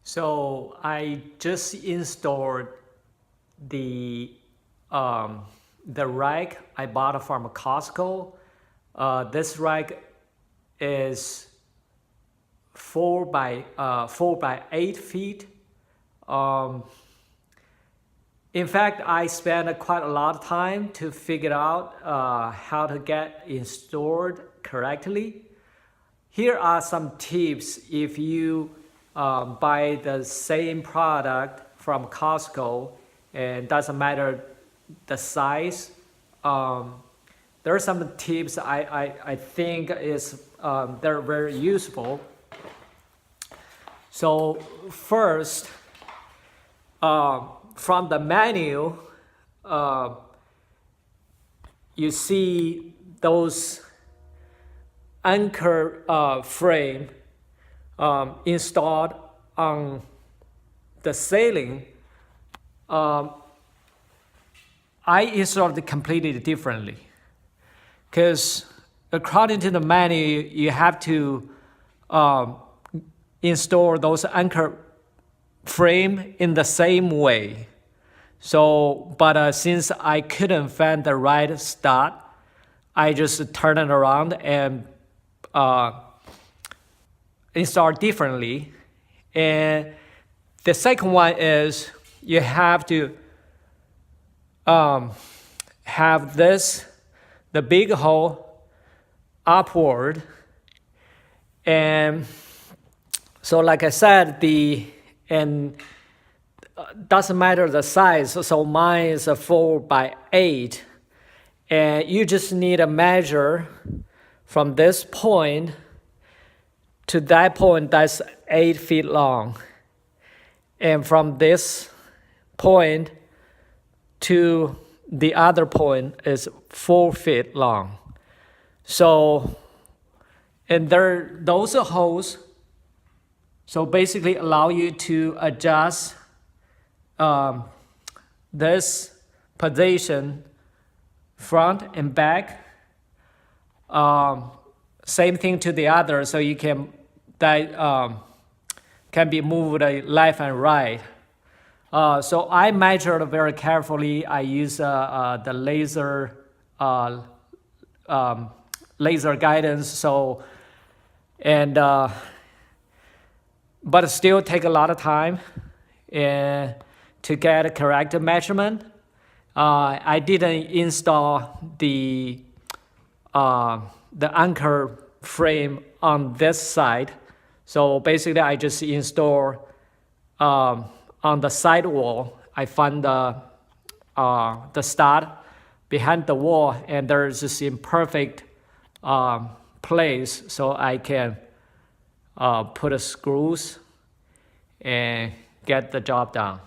So I just installed the rack I bought from Costco. This rack is 4 by 8 feet. In fact, I spent quite a lot of time to figure out how to get installed correctly. Here are some tips if you buy the same product from Costco, and doesn't matter the size. There are some tips I think they're very useful. So first, from the menu, you see those anchor frame installed on the ceiling. I installed it completely differently, because according to the menu, you have to install those anchor frame in the same way. So, but since I couldn't find the right start, I just turn it around and install differently. And the second one is you have to have the big hole upward. And so like I said, doesn't matter the size. So mine is a 4 by 8. And you just need a measure from this point to that point, that's 8 feet long. And from this point to the other point is 4 feet long. So, and those are holes. So basically allow you to adjust this position front and back. Same thing to the other, so you can be moved left and right. So I measured very carefully. I use the laser guidance. So but it still take a lot of time to get a correct measurement. I didn't install the anchor frame on this side. So basically I just install on the side wall. I found the stud behind the wall, and there's this imperfect place, so I can put screws and get the job done.